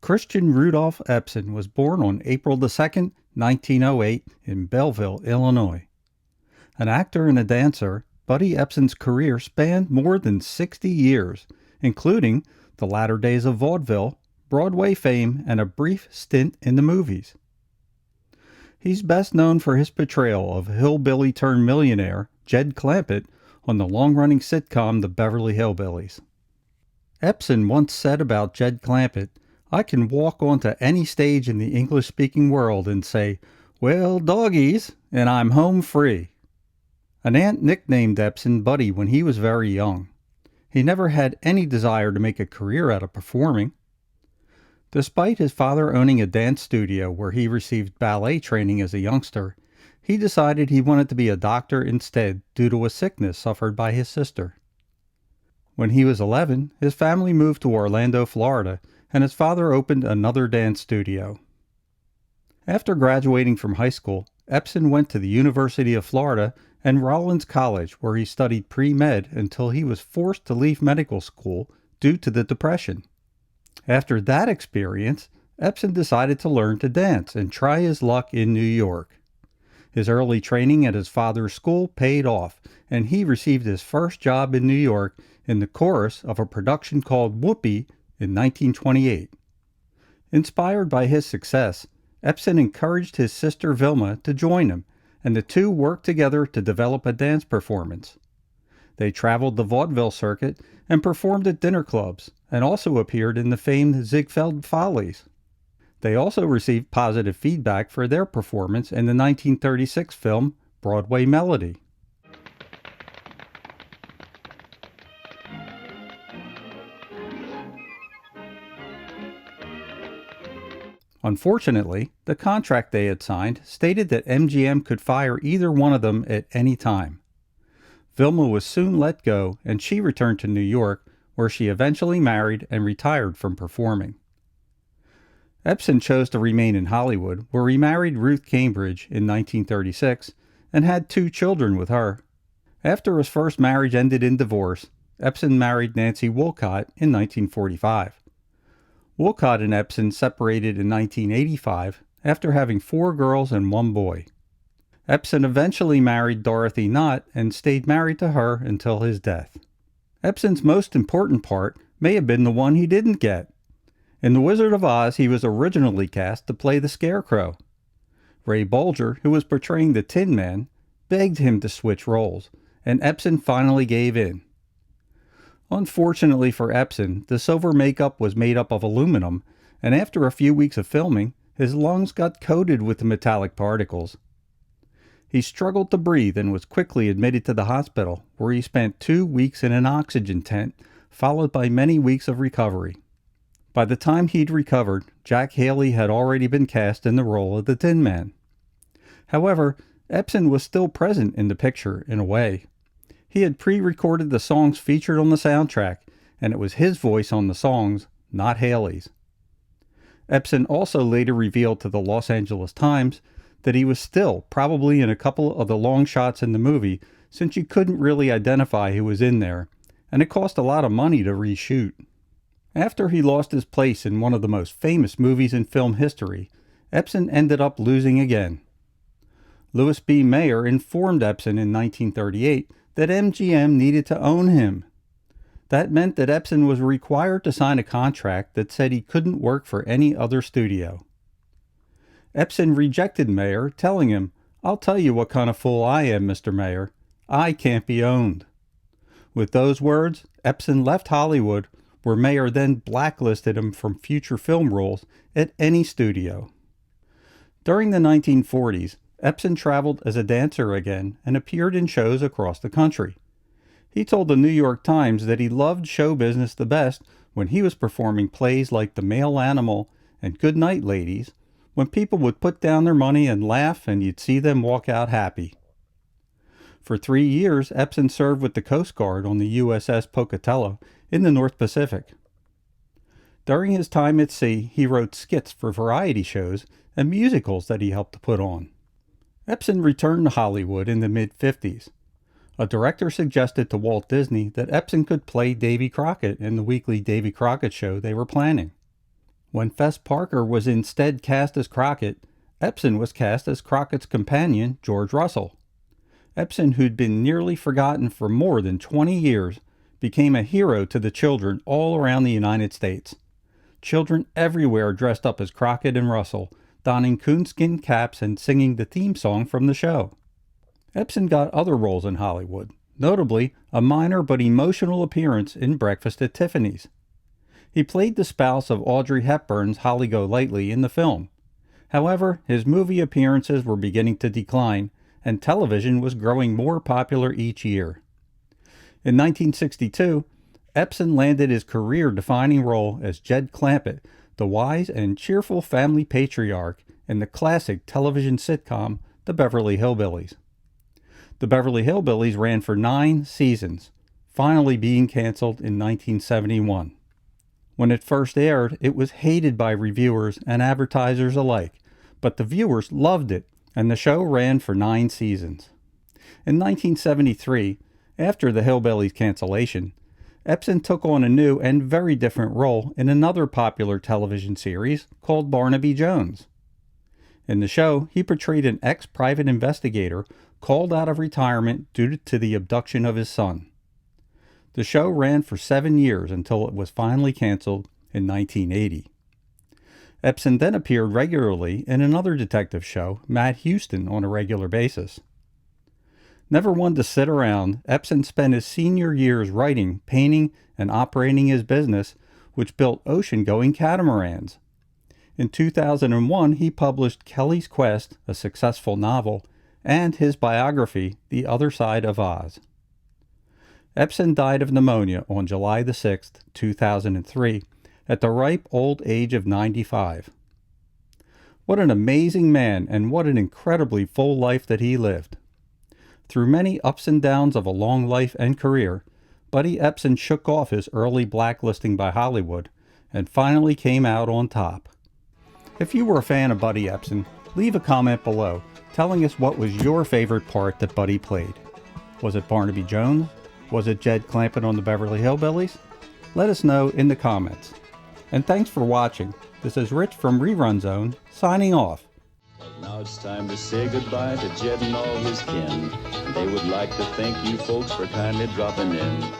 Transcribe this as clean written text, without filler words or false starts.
Christian Rudolph Ebsen was born on April 2nd, 1908 in Belleville, Illinois. An actor and a dancer, Buddy Ebsen's career spanned more than 60 years, including the latter days of vaudeville, Broadway fame, and a brief stint in the movies. He's best known for his portrayal of hillbilly-turned-millionaire Jed Clampett on the long-running sitcom The Beverly Hillbillies. Ebsen once said about Jed Clampett, "I can walk onto any stage in the English-speaking world and say, 'Well, doggies,' and I'm home free." An aunt nicknamed Ebsen Buddy when he was very young. He never had any desire to make a career out of performing. Despite his father owning a dance studio where he received ballet training as a youngster, he decided he wanted to be a doctor instead due to a sickness suffered by his sister. When he was 11, his family moved to Orlando, Florida, and his father opened another dance studio. After graduating from high school, Ebsen went to the University of Florida and Rollins College, where he studied pre-med until he was forced to leave medical school due to the Depression. After that experience, Ebsen decided to learn to dance and try his luck in New York. His early training at his father's school paid off, and he received his first job in New York in the chorus of a production called Whoopee in 1928. Inspired by his success, Ebsen encouraged his sister Vilma to join him, and the two worked together to develop a dance performance. They traveled the vaudeville circuit and performed at dinner clubs, and also appeared in the famed Ziegfeld Follies. They also received positive feedback for their performance in the 1936 film Broadway Melody. Unfortunately, the contract they had signed stated that MGM could fire either one of them at any time. Vilma was soon let go, and she returned to New York, where she eventually married and retired from performing. Ebsen chose to remain in Hollywood, where he married Ruth Cambridge in 1936 and had 2 children with her. After his first marriage ended in divorce, Ebsen married Nancy Wolcott in 1945. Wolcott and Ebsen separated in 1985 after having 4 girls and 1 boy. Ebsen eventually married Dorothy Knott and stayed married to her until his death. Ebsen's most important part may have been the one he didn't get. In The Wizard of Oz, he was originally cast to play the Scarecrow. Ray Bolger, who was portraying the Tin Man, begged him to switch roles, and Ebsen finally gave in. Unfortunately for Ebsen, the silver makeup was made up of aluminum, and after a few weeks of filming, his lungs got coated with the metallic particles. He struggled to breathe and was quickly admitted to the hospital, where he spent 2 weeks in an oxygen tent, followed by many weeks of recovery. By the time he'd recovered, Jack Haley had already been cast in the role of the Tin Man. However, Ebsen was still present in the picture in a way. He had pre-recorded the songs featured on the soundtrack, and it was his voice on the songs, not Haley's. Ebsen also later revealed to the Los Angeles Times that he was still probably in a couple of the long shots in the movie, since you couldn't really identify who was in there, and it cost a lot of money to reshoot. After he lost his place in one of the most famous movies in film history, Ebsen ended up losing again. Louis B. Mayer informed Ebsen in 1938 that MGM needed to own him. That meant that Ebsen was required to sign a contract that said he couldn't work for any other studio. Ebsen rejected Mayer, telling him, "I'll tell you what kind of fool I am, Mr. Mayer. I can't be owned." With those words, Ebsen left Hollywood, where Mayer then blacklisted him from future film roles at any studio. During the 1940s, Ebsen traveled as a dancer again and appeared in shows across the country. He told the New York Times that he loved show business the best when he was performing plays like The Male Animal and Good Night Ladies, when people would put down their money and laugh and you'd see them walk out happy. For 3 years, Ebsen served with the Coast Guard on the USS Pocatello in the North Pacific. During his time at sea, he wrote skits for variety shows and musicals that he helped to put on. Ebsen returned to Hollywood in the mid-50s. A director suggested to Walt Disney that Ebsen could play Davy Crockett in the weekly Davy Crockett show they were planning. When Fess Parker was instead cast as Crockett, Ebsen was cast as Crockett's companion, George Russell. Ebsen, who'd been nearly forgotten for more than 20 years, became a hero to the children all around the United States. Children everywhere dressed up as Crockett and Russell, donning coonskin caps and singing the theme song from the show. Ebsen got other roles in Hollywood, notably a minor but emotional appearance in Breakfast at Tiffany's. He played the spouse of Audrey Hepburn's Holly Golightly in the film. However, his movie appearances were beginning to decline, and television was growing more popular each year. In 1962, Ebsen landed his career-defining role as Jed Clampett, the wise and cheerful family patriarch in the classic television sitcom The Beverly Hillbillies. The Beverly Hillbillies ran for 9 seasons, finally being canceled in 1971. When it first aired, it was hated by reviewers and advertisers alike, but the viewers loved it, and the show ran for 9 seasons. In 1973, after the Hillbillies cancellation, Ebsen took on a new and very different role in another popular television series called Barnaby Jones. In the show, he portrayed an ex-private investigator called out of retirement due to the abduction of his son. The show ran for 7 years until it was finally canceled in 1980. Ebsen then appeared regularly in another detective show, Matt Houston, on a regular basis. Never one to sit around, Ebsen spent his senior years writing, painting, and operating his business, which built ocean-going catamarans. In 2001, he published Kelly's Quest, a successful novel, and his biography, The Other Side of Oz. Ebsen died of pneumonia on July 6, 2003, at the ripe old age of 95. What an amazing man, and what an incredibly full life that he lived. Through many ups and downs of a long life and career, Buddy Ebsen shook off his early blacklisting by Hollywood and finally came out on top. If you were a fan of Buddy Ebsen, leave a comment below telling us what was your favorite part that Buddy played. Was it Barnaby Jones? Was it Jed Clampett on the Beverly Hillbillies? Let us know in the comments. And thanks for watching. This is Rich from Rerun Zone, signing off. Now it's time to say goodbye to Jed and all his kin. They would like to thank you folks for kindly dropping in.